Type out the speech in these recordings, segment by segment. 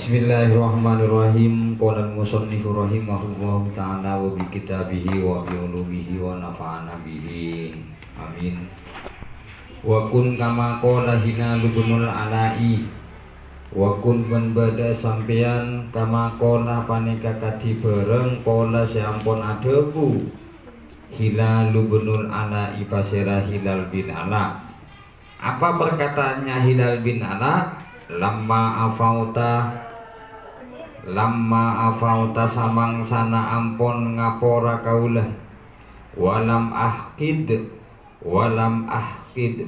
Bismillahirrahmanirrahim. Qala al-musannifu rahimahullahu ta'ala wa bi kitabihi wa bi ulumihi wa nafa'ana bihi. Amin. Wa kun kama qala Hilal bin Ala'i. Wa kun ben bada sampeyan kama qala paneka kadi bareng qala sampun adebu Hilal bin Ala'i pasera Hilal bin Ala. Apa perkataannya Hilal bin Ala? Lamma afauta samang sana ampon ngapora kaulah walam ahkid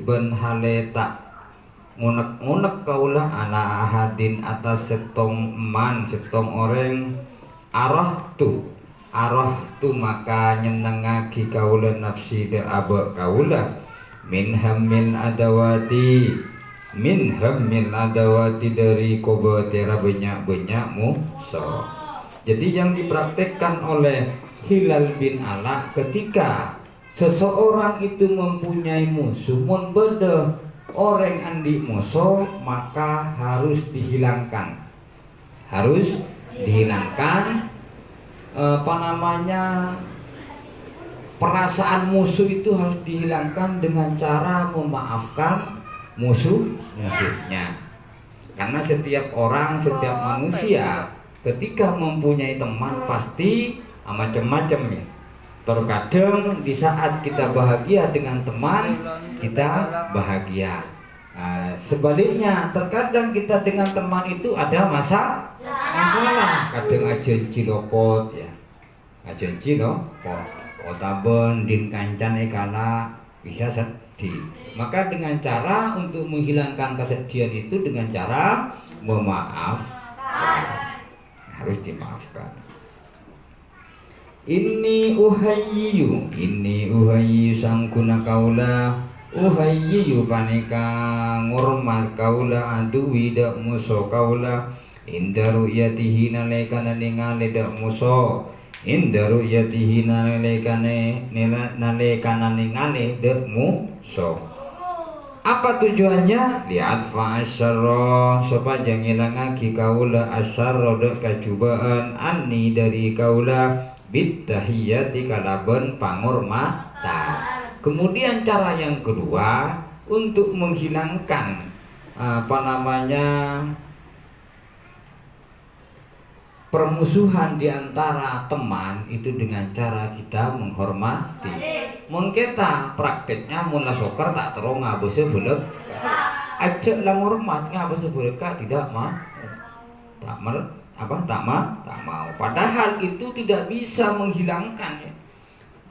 ben haleta ngunek kaulah ala ahadin atas setong man setong orang arah tu maka nyenengagi kaulah nafsi de aba kaulah min hamil adawati dari kobatera banyak musuh. Jadi yang dipraktekkan oleh Hilal bin Ala ketika seseorang itu mempunyai musuh, membeda orang andi musuh, maka harus dihilangkan. Perasaan musuh itu harus dihilangkan dengan cara memaafkan musuhnya. Karena setiap orang, setiap manusia ketika mempunyai teman pasti macam-macam ya. Terkadang di saat kita bahagia dengan teman, kita bahagia. Sebaliknya terkadang kita dengan teman itu ada masalah. Kadang aja cilopot ya. Otaben din kancan kala bisa sedih. Maka dengan cara untuk menghilangkan kesedihan itu dengan cara harus dimaafkan. Inni uhayyu sangkuna kaula uhayyu paneka ngurmat kaula aduwi dak musuh kaula inda ru'yatihi nalekana ningali dak musuh inda ru'yatihi nalekana ningali dak musuh. Apa tujuannya? Lihat fa'asyarra supaya ngilangake kaula asyarra dek kacubaan anni dari kaula bittahiyati kalaban pangurmatan. Kemudian cara yang kedua untuk menghilangkan permusuhan di antara teman itu dengan cara kita menghormati. Mengketa prakteknya mula sokar tak terong ngabese bulek. Ajak lang hormat ngabese bulek tidak mau. Tak mau. Padahal itu tidak bisa menghilangkan ya.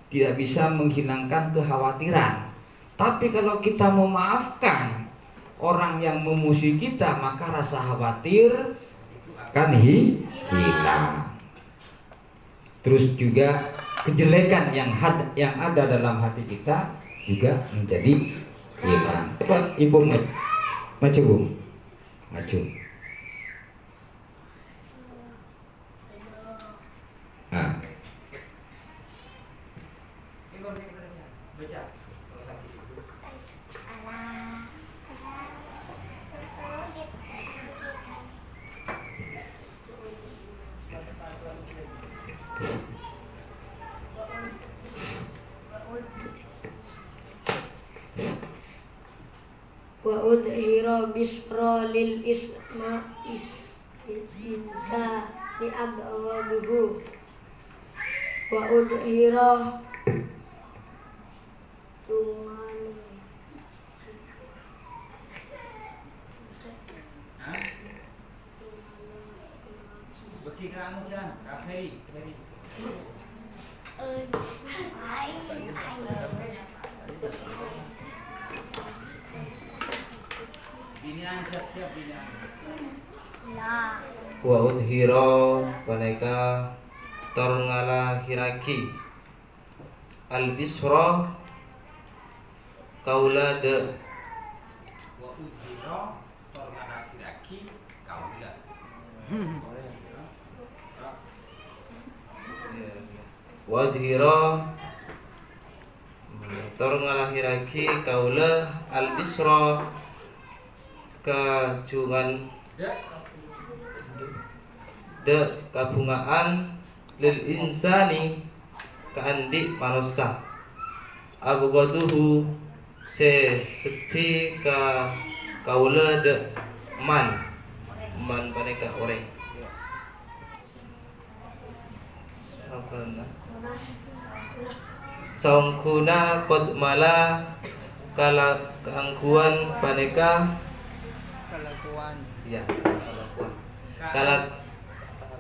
Tidak bisa menghilangkan kekhawatiran. Tapi kalau kita memaafkan orang yang memusuhi kita, maka rasa khawatir akan hilang. Terus juga kejelekan yang ada dalam hati kita juga menjadi hilang. Ibu maju Bu. Maju. Nah. Wa udhira bisra lil insa li abwabuhu wa udhira wa udhira paneka torngala hiraki al bisra kaula de Wa udhira torngala hiraki kaula. wa udhira torngala hiraki kaula al bisra kajungan de kabungaan lil insani kaandi manusia abgaduhu se sedhi ka kaula de man paneka orang saungkuna qad mala kala keangkuhan paneka kelakuan ya kalakuan kala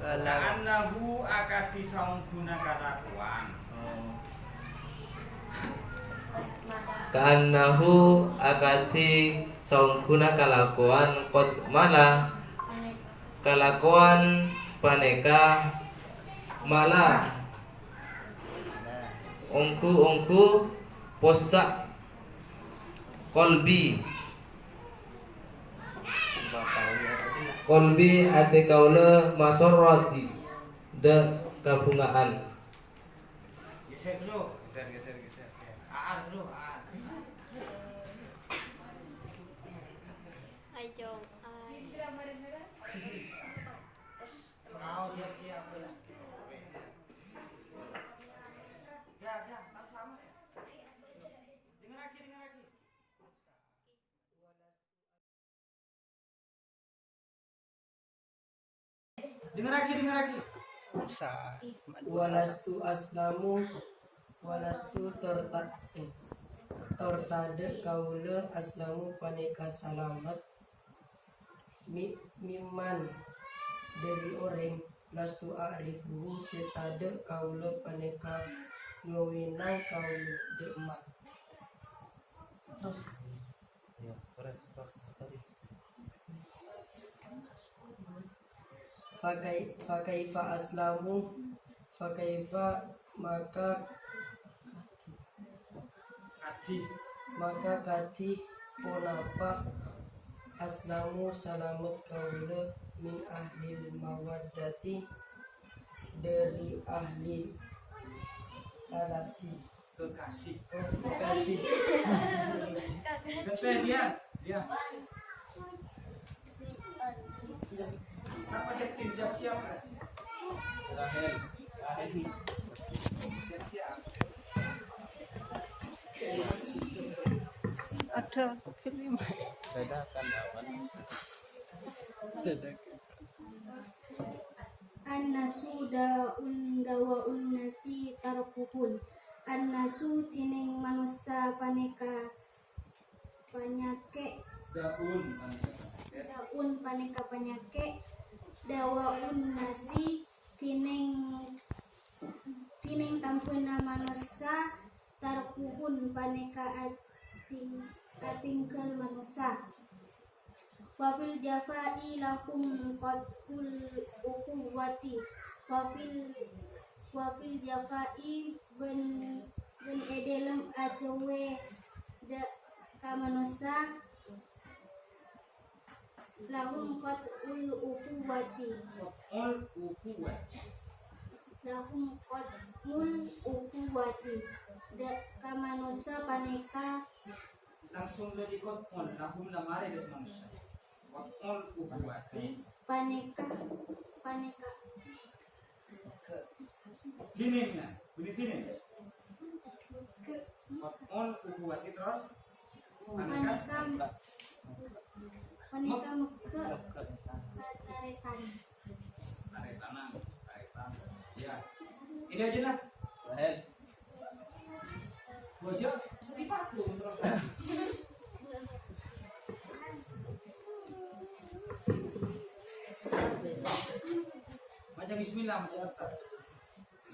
annahu akati saungguna kelakuan kaannahu akati saungkuna kalakuan qad mala kalakuan paneka mala ongku posak kolbi ate kaula masorrati de kabungaan geser dulu geser aar dulu aar Ajong ay. kau dia siap lah ya sama dengar lagi dengar lagi walastu aslamu walastu tortade kaula aslamu paneka salamat miman dari orang lastu a'rifuhu setade kaula paneka ngawinang kaula de emak fakaifa aslamu fakaifa maka kati ponapa aslamu salamet kaula min ahlil mawaddati dari ahli kekasih betul dia siapa siap Rahel siap ada film dadakan dawan An-nasu dawaun nasi tarkuhun. An-nasu tining manusia paneka panyake daun paneka panyake dawaun nasi tining tampuna manusia tarkuhun paneka atingkel manusia wafil jafai lakum qatul ukuwati wafil jafai ben edelem ajawe da kamanusa lahum qatul ukuwati da kamanusa paneka langsung lebih kotkon lahum lamare det manusia kotkon ubuati paneka tiningnya bunyi tining kotkon ubuati terus paneka meke tarekan taretan ya ini aja lah Rahel bocor dipatung terus baca bismillah baca apa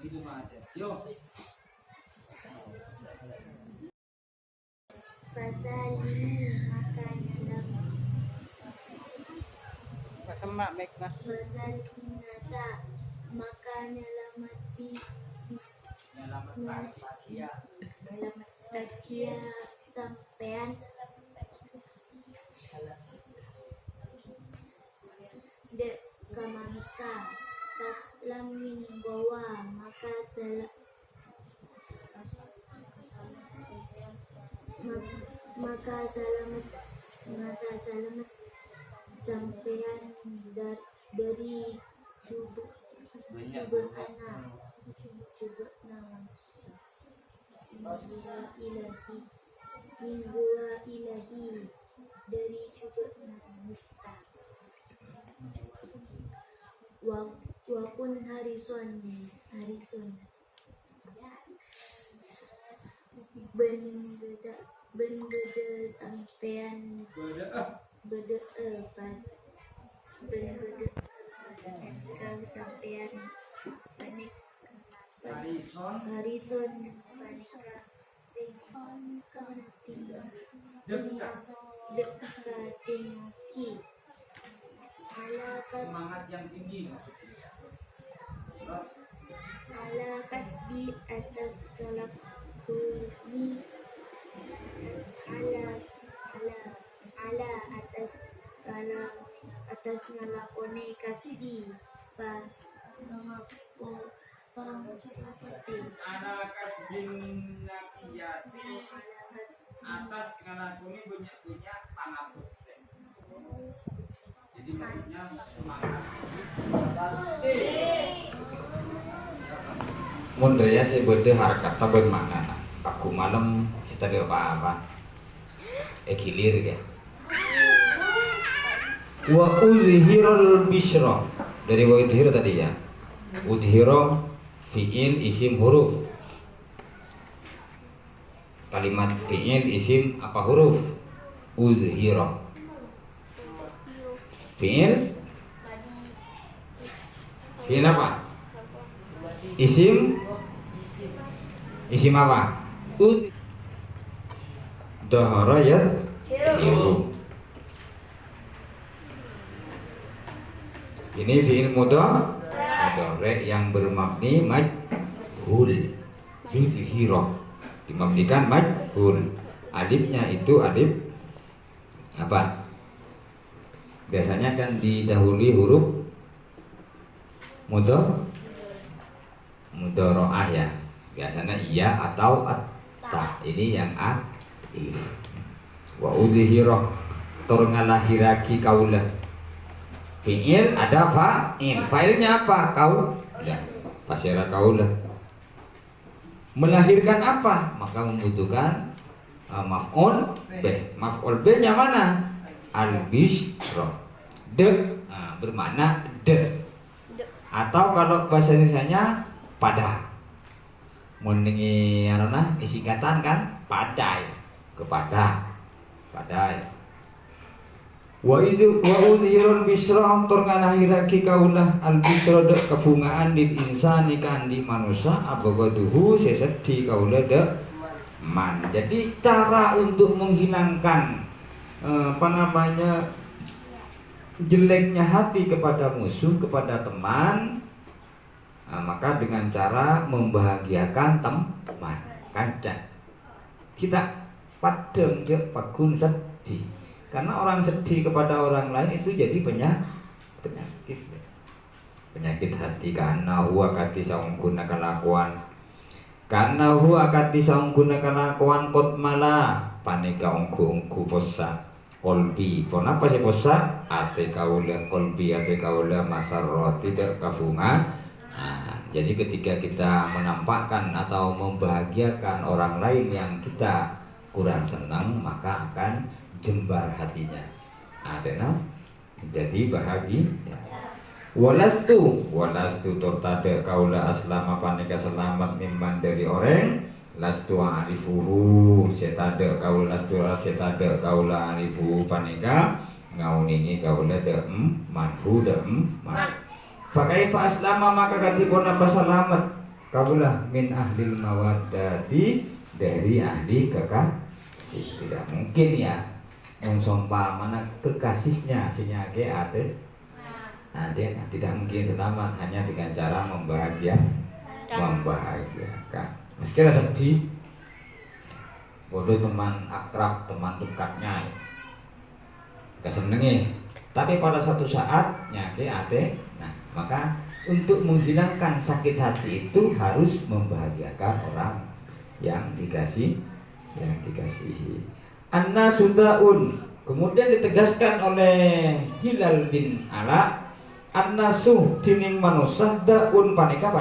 itu mah aja yo Fazalini makanya dalam sama make nas Fazalini nasa makanya lamati dalam ya dalam takia sampean de kamansa taslamin bawa maka selamat sampean dari Coba anak coba nama minggu ilahi dari coba Musa wapun Harrison benda sampean beda kalau sampean panik Harrison dekat tinggi Semangat yang tinggi. ala kasbi atas galak bumi ala atas ngalakone kasbi pangkupati Anak kasbin nakiyati atas ngalakoni banyak pangaput. Jadi maksudnya semangat. Mun daya saya berde harkata bermakna. Aku malam kita ada apa-apa. Gilir ya. Wa uzhirul bisra. Dari wa udhir tadi ya. Udhira fi'il isim huruf. Kalimat fi'il isim apa huruf? Udhira. Fi'il apa? Isim apa? Dahara ya hiru. Ini fi'il mudhari yang bermabni majhul. Yudhira dimabnikan majhul. Alifnya itu alif apa? Biasanya kan didahului huruf mudharaah ya. Biasanya iya atau ta. Ini yang a. Wa udhira tur ngalahiraki kaulah. Fi'il ada fa'il. Fa'ilnya apa? Kaulah. Pasira kaulah. Melahirkan apa? Maka membutuhkan maf'ul b. Maf'ul b-nya mana? Al-bisra. Bermakna de. Atau kalau bahasa Indonesianya pada. Meningi singkatan kan padai kepada padai. Wa udhirul bisra tur ngalahirake kaulah al bisra de kebungaan di insani kan di manusia abogaduhu sesedi kaulah de man. Jadi cara untuk menghilangkan jeleknya hati kepada musuh, kepada teman, maka dengan cara membahagiakan teman, kancan. Kita padem je pakun sedih. Karena orang sedih kepada orang lain itu jadi penyakit hati. Karena huwa kati saungguna kelakuan. Karena huwa kati saungguna kelakuan kot mala paneka ungku posa. Kolbi, kenapa sih posa? Ate kaula kolbi, ate kaula masarrot tidak kafunga. Jadi ketika kita menampakkan atau membahagiakan orang lain yang kita kurang senang, maka akan jembar hatinya. Jadi bahagia. Walastu tortade kaula aslama paneka selamat mimman dari orang. Lastu arifuhu setade kaula setade kaula arifuhu paneka ngauningi kaula manhu man. Fakaifa aslama maka katipun apa selamat kaula min ahlil mawaddati dari ahli kekasih. Tidak mungkin ya mensompa mana kekasihnya sinyage ate. Tidak mungkin selamat hanya dengan cara membahagiakan. Meski sedih, bodoh teman akrab, teman dekatnya, kesenengi. Tapi pada satu saat nyake ate, maka untuk menghilangkan sakit hati itu harus membahagiakan orang yang dikasihi. An-nasu ta'un. Kemudian ditegaskan oleh Hilal bin Ala, An-nasu tining manusia daun paneka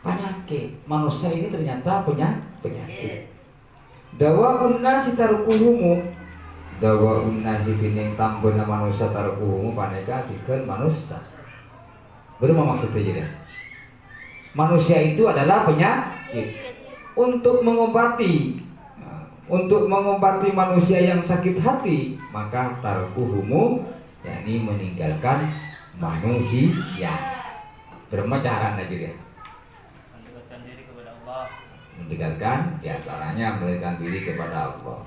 penyakit. Manusia ini ternyata penyakit. Dawaun nasi tarukuhumu. Dawaun nasi tining tambena manusia tarukuhumu paneka dikeun manusia. Berapa maksudnya ya? Manusia itu adalah penyakit. Untuk mengobati manusia yang sakit hati, maka tarukuhumu, yakni meninggalkan manusia. Berapa cara aja ya? Mendekatkan diri kepada Allah. Meninggalkan diantaranya mendekatkan diri kepada Allah.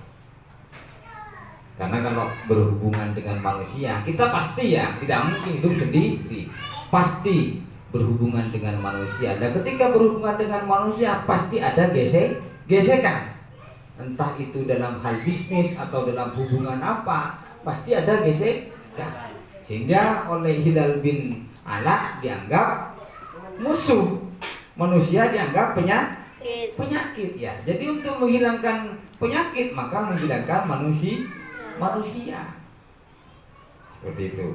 Karena kalau berhubungan dengan manusia, kita pasti ya tidak mungkin hidup sendiri. Pasti berhubungan dengan manusia. Dan ketika berhubungan dengan manusia pasti ada gesekan. Entah itu dalam hal bisnis atau dalam hubungan apa, pasti ada gesekan. Sehingga oleh Hilal bin Ala dianggap musuh. Manusia dianggap penyakit ya. Jadi untuk menghilangkan penyakit maka menghilangkan manusia. Seperti itu.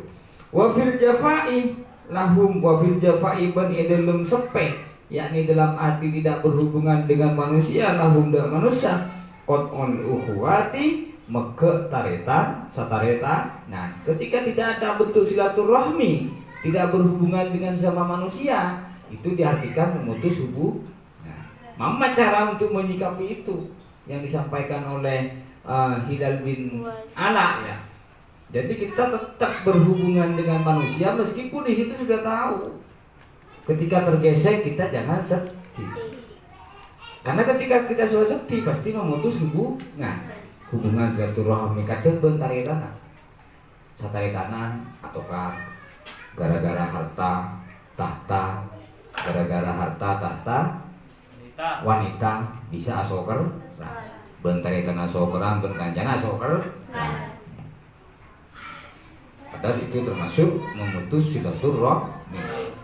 Wa fil jafai lahum wa fil jafai ban dalam sepe, yakni dalam arti tidak berhubungan dengan manusia, lahum da manusia qat'ul ukhuwati meke taretan sataretan. Nah, ketika tidak ada bentuk silaturahmi, tidak berhubungan dengan sama manusia, itu diartikan memutus hubungan. Mama cara untuk menyikapi itu yang disampaikan oleh Hilal bin Ala ya. Jadi kita tetap berhubungan dengan manusia meskipun di situ sudah tahu. Ketika tergesek kita jangan sedih. Karena ketika kita sudah sedih pasti memutus hubungan silaturahmi kadang bentar ya sataritanan ataukah gara-gara harta tahta, gara-gara harta tahta wanita bisa asoker. Bentar ya tanah sokeran benkancana asoker. Padahal itu termasuk memutus silaturahmi.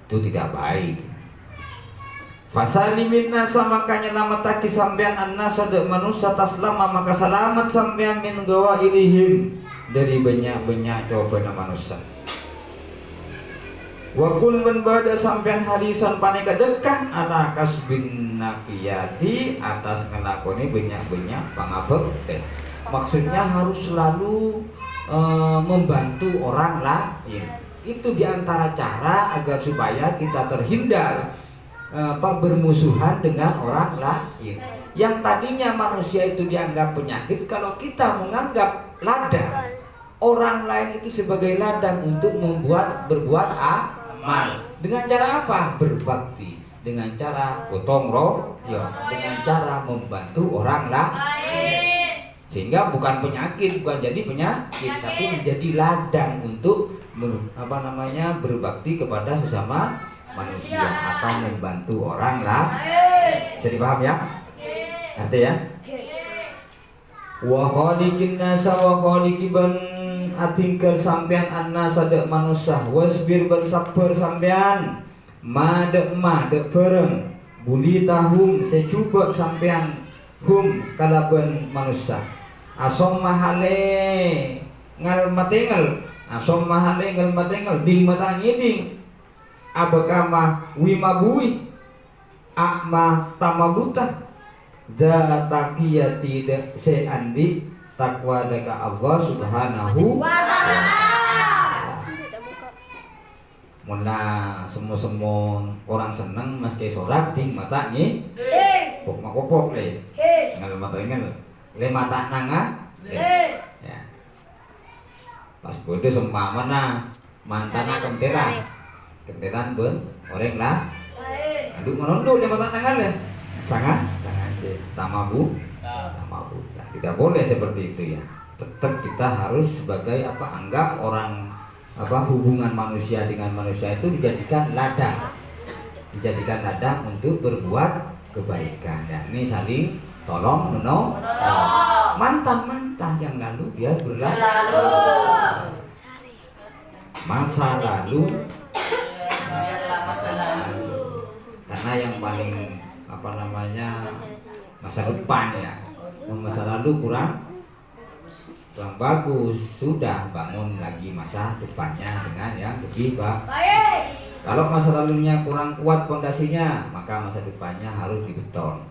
Itu tidak baik. Fasalimin nasa makanya lamataki sampean annas ada manusia taslama maka selamat sampean min gawa ilihim dari banyak-banyak cobaan manusia. Wa kun man bada sampean harisan paneka dekah ala kasbin nakiyati atas ngelakoni banyak-banyak pangabekti. Maksudnya harus selalu membantu orang lain. Itu diantara cara agar supaya kita terhindar bermusuhan dengan orang lain. Yang tadinya manusia itu dianggap penyakit, kalau kita menganggap ladang orang lain itu sebagai ladang untuk berbuat amal. Dengan cara apa? Berbakti. Dengan cara gotong royong, dengan cara membantu orang lain. Sehingga bukan penyakit, bukan jadi penyakit, tapi menjadi ladang untuk berbakti kepada sesama manusia atau membantu orang lain. Bisa dipaham ya? Arti ya? Wa khaliqin nasa wa khaliqiban atingkal sampean annasa dek manusia wasbir bersabar sampean madek bareng buli tahum secuba sampean hum kalaban manusia asom mahale ngal matengel asom mahale ngal matengel ding mata ngiding abakama wimabui akma tamabuta zatakiyati se andi takwa deka Allah subhanahu wa ta'ala. Mula semua orang seneng mas ke sorak ding mata ni pok makopok le ngal mata ingal le mata nanga ya pas bodoh sempama na mantana kenteran ben orang lah aduk ngono le mata nanga le sangat tamabu. Tidak boleh seperti itu ya. Tetap kita harus sebagai anggap orang hubungan manusia dengan manusia itu dijadikan ladang untuk berbuat kebaikan. Dan ini saling tolong menolong. Mantan yang lalu biar berlalu. Masa lalu biarlah masa lalu. Karena yang paling masa depan ya. Masa lalu kurang kurang bagus, sudah bangun lagi masa depannya dengan yang lebih baik. Kalau masa lalunya kurang kuat fondasinya, maka masa depannya harus dibeton.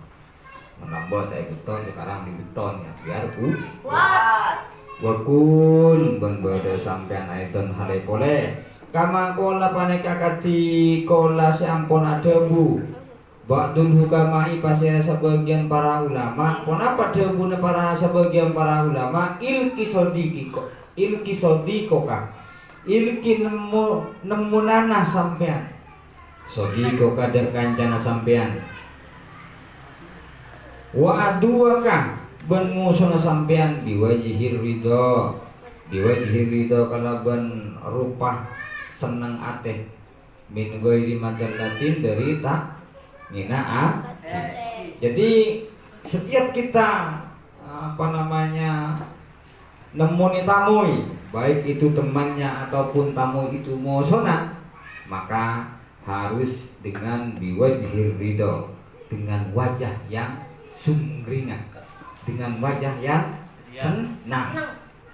Menambah dari beton sekarang dibeton ya biar kuat. Wakun berbeda sampean aiton hale pole. Kama kola paneka kati kola seampun adebu. Ba'dul hukamai pasir sebagian para ulama. Kenapa debune para sebagian para ulama ilki sodiki kah? Ilki nemu nanah sampean. Sodiko kada kancana sampean. Wa aduaka ben musuna sampean biwajihir ridho. Biwajihir ridho kalaban rupa seneng ateh. Min ghairi madallatin dari tak mina. Jadi setiap kita nemuni tamui, baik itu temannya ataupun tamu itu mosona, maka harus dengan biwajhir ridho, dengan wajah yang sumringah, dengan wajah yang senang.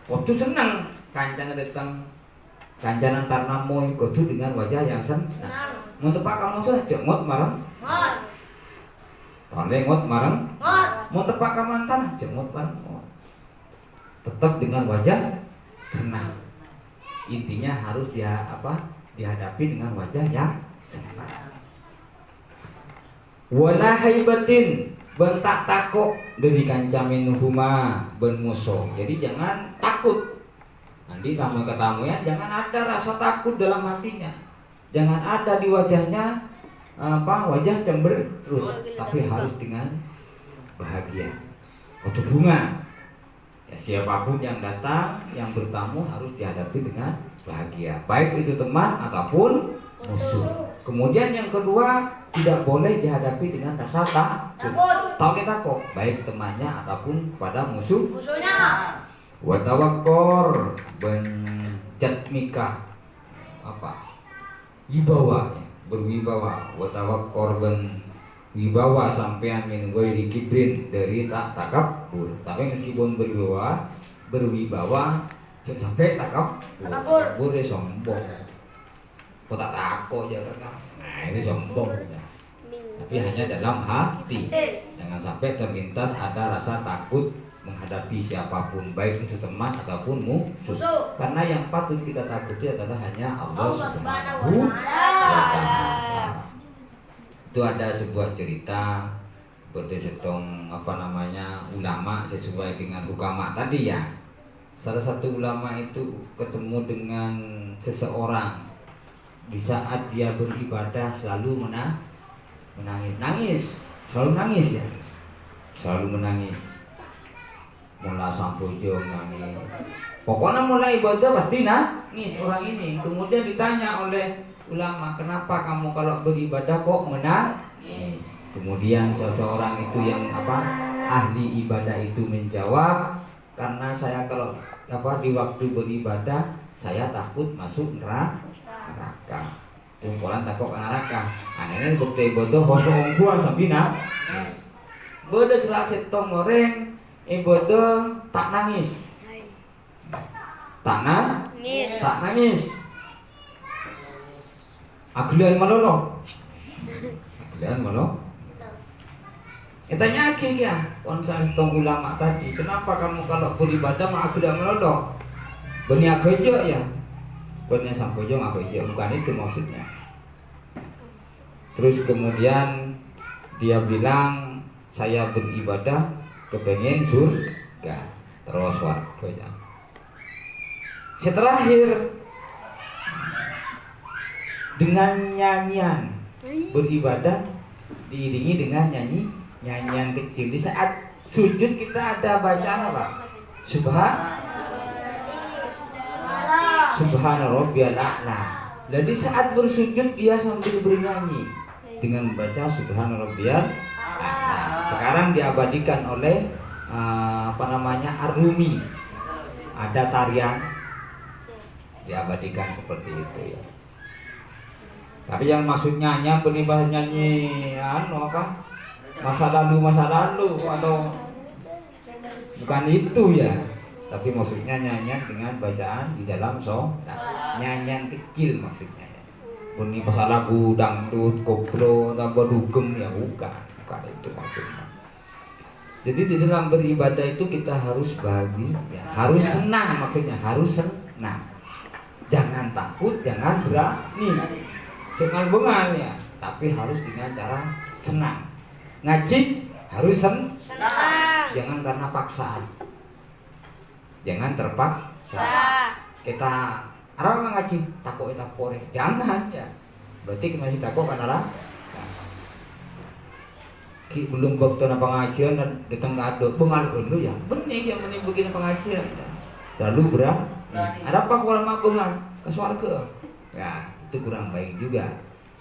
Waktu senang kancana datang, kancana tarnamoy kudu dengan wajah yang senang. Mun tepak kamu saja ngot marang. Ngot marang. Mun tepak ka mantan ngot marang. Tetap dengan wajah senang. Intinya harus dihadapi dengan wajah yang senang. Wala haibatin bentak takut dari kancamin huma ben musuh. Jadi jangan takut. Nanti tamu ketemu ya, jangan ada rasa takut dalam hatinya. Jangan ada di wajahnya wajah cemberut, tapi harus dengan bahagia. Waktu bunga. Ya, siapapun yang datang, yang bertamu harus dihadapi dengan bahagia. Baik itu teman ataupun musuh. Kemudian yang kedua, tidak boleh dihadapi dengan rasa takut. Baik temannya ataupun kepada musuhnya. Wa tawakkor bencatmika berwibawa. Wa tawakkor wibawa sampean min ghairi kibrin dari tak takabur. Tapi meskipun berwibawa sampai takabur ya sombong. Kok tak takut ya kakak. Nah ini sombong. Tapi hanya dalam hati. Jangan sampai terlintas ada rasa takut menghadapi siapapun, baik itu teman ataupun musuh. Karena yang patut kita takuti adalah hanya Allah Subhanahu wa Ta'ala. Itu ada sebuah cerita berdasarkan ulama sesuai dengan hukama tadi ya. Salah satu ulama itu ketemu dengan seseorang di saat dia beribadah selalu menangis, selalu nangis ya, selalu menangis. Mulai sampojo nangis. Pokoknya mulai ibadah pasti nangis orang ini. Kemudian ditanya oleh ulama, kenapa kamu kalau beribadah kok menangis? Kemudian seseorang itu yang ahli ibadah itu menjawab, karena saya kalau di waktu beribadah saya takut masuk neraka. Kumpulan takut ke neraka. Anehnya bukti ibadah kosong kuan sabina. Bodoh selasa tong goreng ibadah tak nangis. Tak nangis. Agulian malolo. Tanya akhir ya, konsen tong ulama tadi, kenapa kamu kalau beribadah mah agulian malolo? Benih agejo ya, benih sampojo agejo, bukan itu maksudnya. Terus kemudian dia bilang, saya beribadah kepengen surga, terus warga. Terakhir dengan nyanyian beribadah diiringi dengan nyanyian kecil. Di saat sujud kita ada bacaan apa? Subhana rabbiyal a'la. Dan di saat bersujud dia sambil bernyanyi dengan membaca Subhana rabbiyal a'la. Sekarang diabadikan oleh Ar-Rumi. Ada tarian diabadikan seperti itu ya. Tapi yang maksudnya nyanyi masa lalu atau bukan itu ya. tapi maksudnya nyanyian dengan bacaan di dalam sholat, nyanyian kecil maksudnya ya. Bunyi pas lagu dangdut, koplo, tambah dugem ya bukan itu maksudnya. Jadi di dalam beribadah itu kita harus bahagia, ya. Harus senang maksudnya, harus senang. Jangan takut, jangan berani, jangan bengal ya, tapi harus dengan cara senang. Ngaji harus senang, jangan karena paksaan, jangan terpaksa. Kita orang ngaji takut kita pore, jangan ya. Berarti masih takut kan arah? Ki belum waktu na pengajian dan datang ke aduk bengal dulu ya. Benih yang meni begini pengajian. Terlalu berat. Ada apa kalau mak bengal ke surga? Ya, itu kurang baik juga.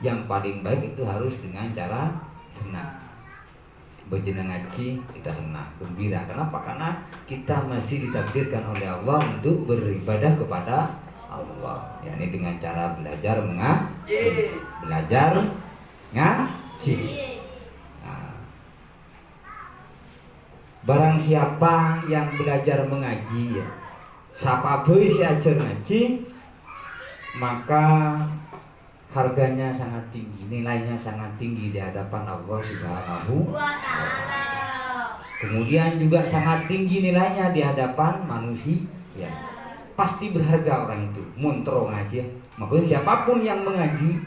Yang paling baik itu harus dengan cara senang. Berjenang ngaji kita senang, gembira. Kenapa? Karena kita masih ditakdirkan oleh Allah untuk beribadah kepada Allah. Ya, ini dengan cara belajar mengaji. Belajar ngaji. Nah, barang siapa yang belajar mengaji ya, siapa boy si ajar ngaji, maka harganya sangat tinggi, nilainya sangat tinggi di hadapan Allah Subhanahu wa Ta'ala. Kemudian juga sangat tinggi nilainya di hadapan manusia. Ya. Pasti berharga orang itu. Montro ngaji. Makanya siapapun yang mengaji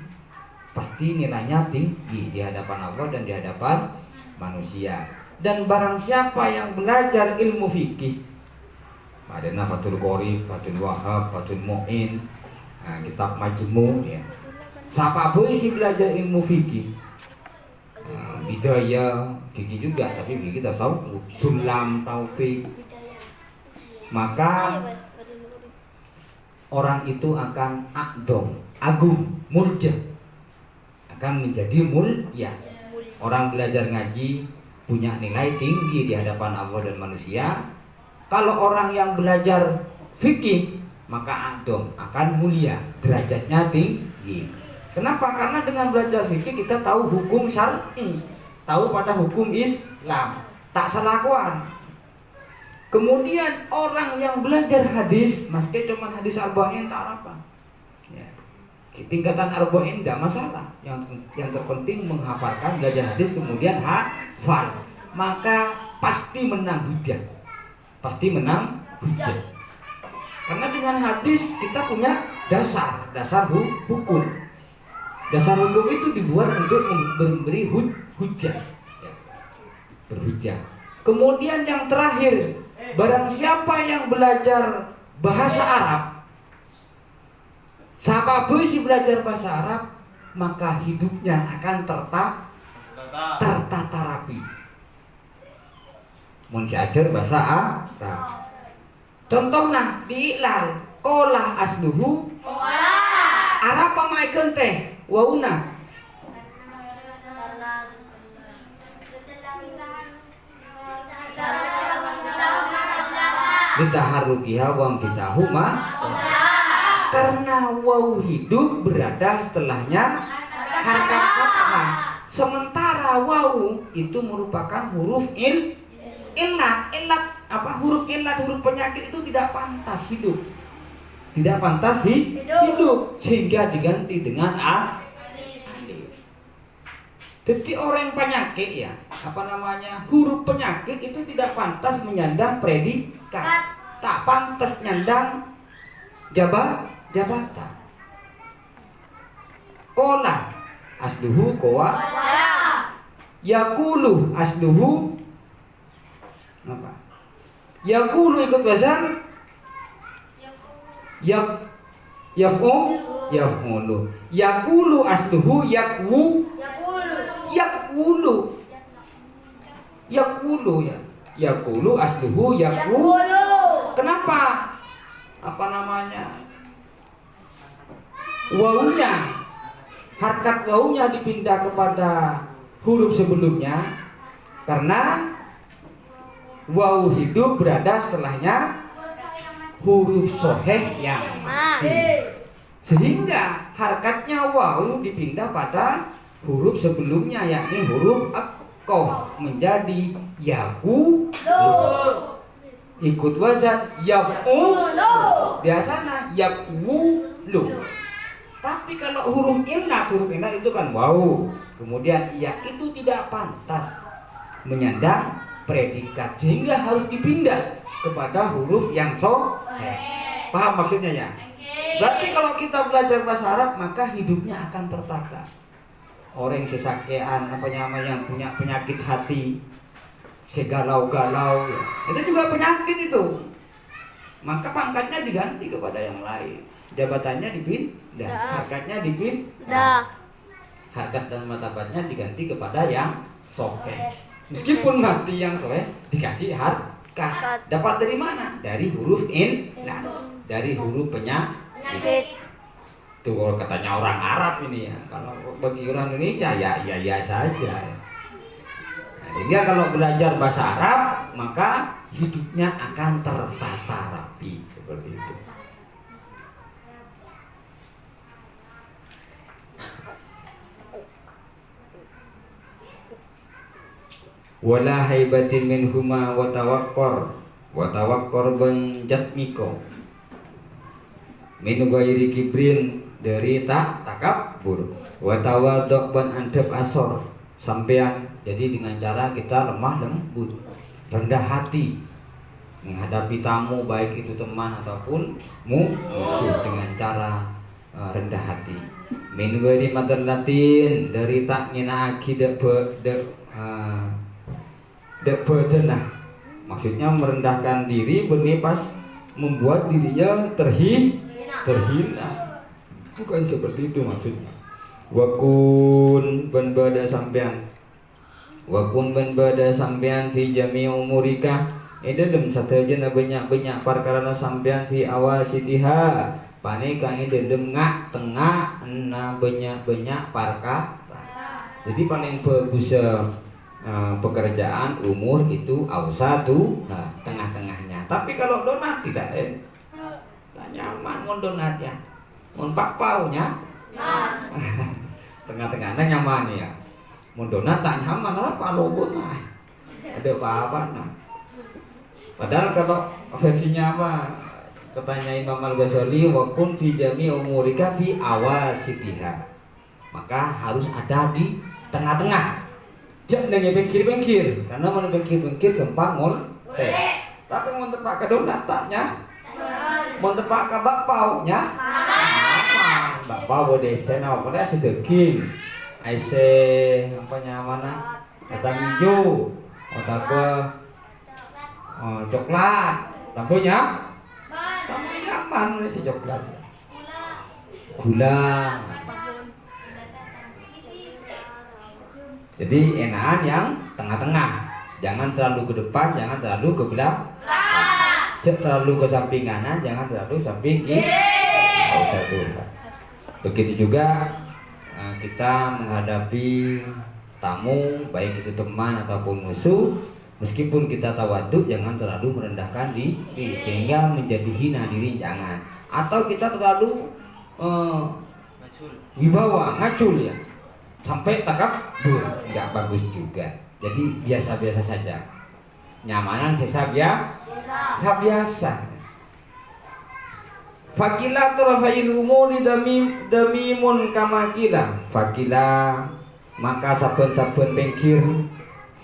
pasti nilainya tinggi di hadapan Allah dan di hadapan manusia. Dan barang siapa yang belajar ilmu fikih, ada Fathul Qorib, Fathul Wahab, Fathul Mu'in, nah, kitab Majmu ya. Siapa boleh sih belajar ilmu fikih? Bidayah, fikih juga, tapi fikih tasawuf, sulam, taufik. Maka orang itu akan agung, mulja, akan menjadi mulia. Orang belajar ngaji punya nilai tinggi di hadapan Allah dan manusia. Kalau orang yang belajar fikih, maka akan mulia, derajatnya tinggi. Kenapa? Karena dengan belajar fikih kita tahu hukum syar'i, tahu pada hukum Islam, tak salakuan. Kemudian orang yang belajar hadis, meski cuma hadis arba'in tak apa. Ya. Tingkatan arba'in tidak masalah. Yang terpenting menghafalkan, belajar hadis kemudian hafal. Maka pasti menang hujah. Pasti menang hujah. Karena dengan hadis kita punya dasar hukum. Dasar hukum itu dibuat untuk memberi hujah, ya. Berhujah. Kemudian yang terakhir, barang siapa yang belajar bahasa Arab, siapa si belajar bahasa Arab, maka hidupnya akan tertata rapi. Mun si ajar bahasa Arab. Contohnya di iklal, qolah asluhu Arab pamaikeun teh wauna. Litaharrukiha wa fitahuma, karena waw hidup berada setelahnya harakat fathah. Sementara waw itu merupakan huruf illat apa? Huruf illat, huruf penyakit itu tidak pantas hidup. Tidak pantas hidup sehingga diganti dengan alif. Jadi orang penyakit ya, apa namanya, huruf penyakit itu tidak pantas menyandang predikat, tak pantas nyandang jabatan. Kola asluhu koa, yakulu asluhu apa? Yakulu ikut bazar, yaf'ulu, yakulu asluhu yakulu ya, yakulu asluhu yakulu. Kenapa? Apa namanya? Wawunya, harkat wawunya dipindah kepada huruf sebelumnya karena waw hidup berada setelahnya huruf soheh yang mati, sehingga harkatnya waw dipindah pada huruf sebelumnya yakni huruf qaf menjadi yakulu. ikut wazan yaf'ulu, biasanya yaf'ulu. Tapi kalau huruf inna itu kan wow. Kemudian ya itu tidak pantas menyandang predikat sehingga harus dipindah kepada huruf yang sahih. Paham maksudnya ya? Berarti kalau kita belajar bahasa Arab maka hidupnya akan tertata. Orang yang sesakean yang punya penyakit hati, segalau-galau ya. Itu juga penyakit itu. Maka pangkatnya diganti kepada yang lain. Jabatannya dipindah, harkatnya dipindah. Harkat dan martabatnya diganti kepada yang sahih. Meskipun mati yang sahih dikasih harkat. Dapat dari mana? Dari huruf in, dari huruf penyakit. Itu kalau katanya orang Arab ini ya. Kalau bagi orang Indonesia ya saja. Nah, sehingga kalau belajar bahasa Arab maka hidupnya akan tertata rapi seperti itu. Wala haibatin minhuma wa tawakkor ban jatmiko min ghairi kibrin dari takabur wa tawaduk ban andap asor sampean. Jadi dengan cara kita lemah lembut, rendah hati menghadapi tamu baik itu teman ataupun musuh dengan cara rendah hati. Min ghairi madarlatin dari tak nginaaki dek badanah, maksudnya merendahkan diri pas membuat dirinya terhina. Bukan seperti itu maksudnya. Wakun ban bada sampean fi jami umurika dalam satajana banyak perkara sampean fi awasitiha paneka dalam ngak tengah na banyak perkara. Jadi paling bagus pekerjaan umur itu awsatu, tengah-tengahnya. Tapi kalau donat tidak tak nyaman mon donat ya. Mon pakpaunya tengah-tengahnya nyaman ya. Mon donat tak nyaman apa lobot nah. Ada apa-apa nah. Padahal kalau versinya apa? Katanya Imam Al-Ghazali wa kun fi jami umurika fi awasitiha. Maka harus ada di tengah-tengah. Jangan bengkir-bengkir, karena mau bengkir-bengkir gampang molek. Tapi mau tepak ke donat taknya, mau tepak ke bakpaunya, apa? Bakpau boleh senau, boleh si daging, aise apa mana? Kacang hijau, coklat, tabunya aman si coklat, gula. Jadi enakan yang tengah-tengah, jangan terlalu ke depan, jangan terlalu ke belakang, jangan terlalu ke samping kanan, jangan terlalu samping kiri. Begitu juga kita menghadapi tamu, baik itu teman ataupun musuh, meskipun kita tawaduk, jangan terlalu merendahkan diri sehingga menjadi hina diri, jangan. Atau kita terlalu wibawa, ngacul ya. Sampai takabur, nggak bagus juga. Jadi biasa-biasa saja. Nyamanan biasa. Fakila turafayil umuri damimun kamakila. Fakila maka saben-saben pengkir.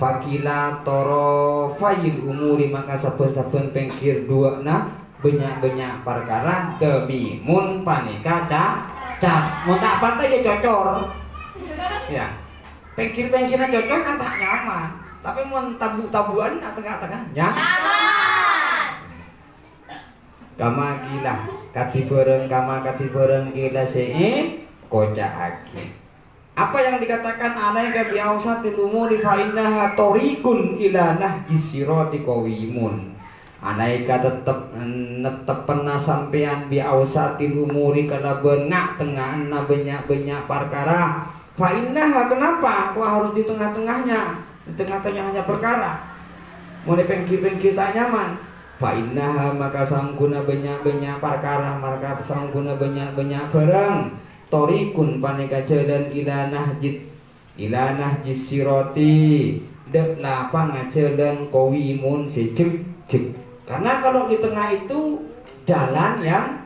Fakila turafayil umuri maka saben-saben pengkir dua na banyak perkara damimun panika cat. Mau tak pantai dia cocor. Ya, pengkir-pengkirnya cocok kan tak nyaman. Tapi mau tabu-tabuan tengah-tengah nyaman. Kama gila, kati bareng gila kocak aki. Apa yang dikatakan alaika bi ausatil umuri fa innaha tariqun ila nahjis sirati qawimun. Alaika netepna sampean bi ausatil umuri kana bengak tengah banyak perkara. Fa'innaha kenapa? Kok harus di tengah-tengahnya? Di tengah-tengahnya perkara. Mulai pengkir-pengkir tak nyaman. Fa'innaha maka sangguna banyak perkara, maka sangguna banyak barang. Torikun paneka jalan ila nahjis siroti. Dek lapang jalan kawimun sejek Karena kalau di tengah itu jalan yang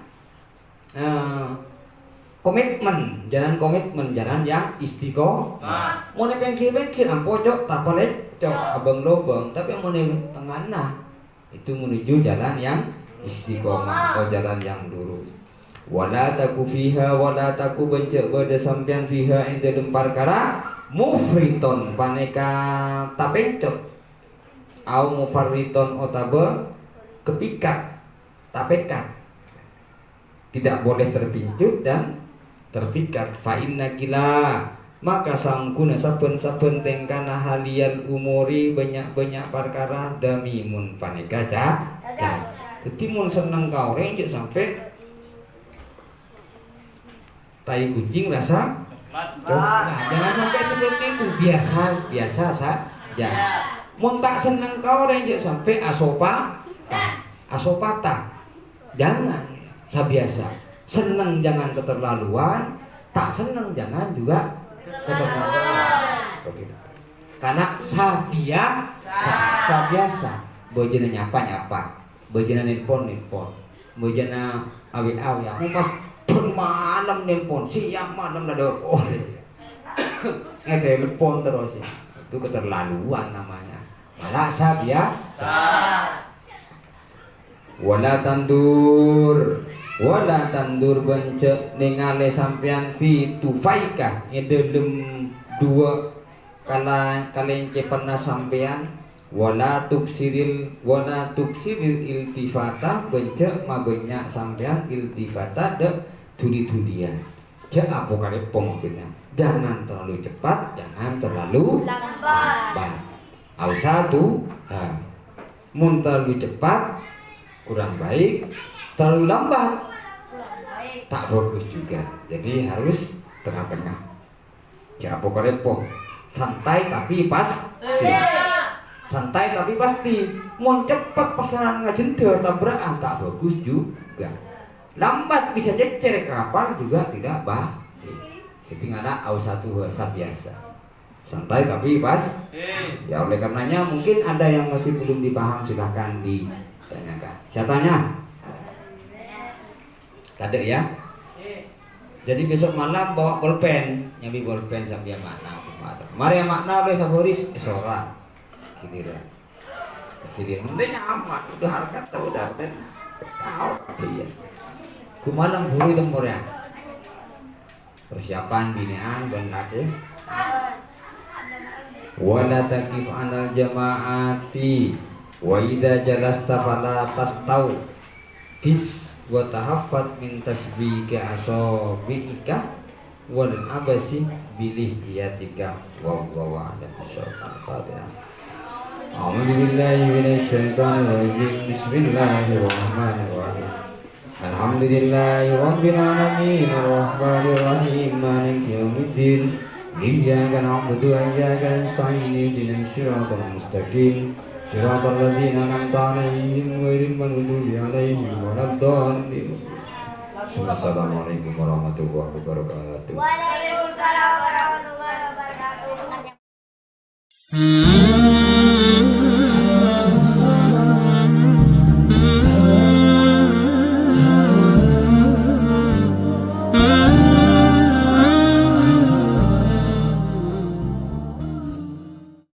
komitmen, jalan yang istiqomah. Mau nih pengkir pojok tak boleh cok abang lobang, tapi mau nih tengah itu menuju jalan yang istiqomah atau jalan yang lurus. Wala taku fiha wala taku bencak berde sampian fiha ing dalem perkara mufriton paneka tapencok au mufarriton otabe kepikat tapekat, tidak boleh terpincut dan terpikat. Fa inna kila maka sangkuna saben-saben tengkana halian umuri banyak-banyak perkara damimun paneka jadi mun seneng kau rencet sampai tai kucing rasa nah, jangan sampai seperti itu, biasa saja. Mun tak seneng kau rencet sampai asopata jangan sabiasa. Seneng jangan keterlaluan, tak seneng jangan juga keterlaluan. Karena sabiasa bojana nyapa bojana nelpon bojana awi-awi pas malam nelpon siang malam ada telepon terus itu keterlaluan namanya. Malah sabiasa. Wala tandur bencek ningali sampean fi tufaika ngedelem dua kalence pernah sampean wala tuksiril iltifata bencek mabanyak sampean iltifata de tuli-tulian. Jangan apa maksudnya, jangan terlalu cepat, jangan terlalu lambat. Satu, mun terlalu cepat kurang baik, terlalu lambat tak bagus juga. Jadi harus tengah-tengah. Ya apa santai tapi pasti. Santai tapi pasti. Mau cepat pasangan ngajenter tabrakan tak bagus juga. Lambat bisa cecer kapal juga tidak baik. Jadi ngana satu bahasa biasa. Santai tapi pas. Ya oleh karenanya mungkin ada yang masih belum dipaham, silahkan ditanyakan. Saya tanya. Tade ya. Jadi besok malam bawa bolpen, nyambi bolpen sambil makna. Mari makna oleh saboris sora. Giliran. Giliran udah nyaman, udah harkat udah tahu dia. Kumalam buru temurnya. Persiapan binaan benar ya. Wala takif anal jamaati wa idza jalasta fala tastau fis wa tahaffat min tasbika asobika wal abasi bilih iyatika wallahu a'lam bishawab. A'udzu billahi minasy syaithanir rajim. Bismillahirrahmanirrahim. Alhamdulillahi rabbil alamin arrahmanir rahim maliki yaumiddin. Iyyaka na'budu wa iyyaka nasta'in ihdinas siratal mustaqim siratal ladzina an'amta 'alaihim ghairil maghdubi 'alaihim waladdallin. Assalamualaikum warahmatullahi wabarakatuh. Waalaikumsalam warahmatullahi wabarakatuh.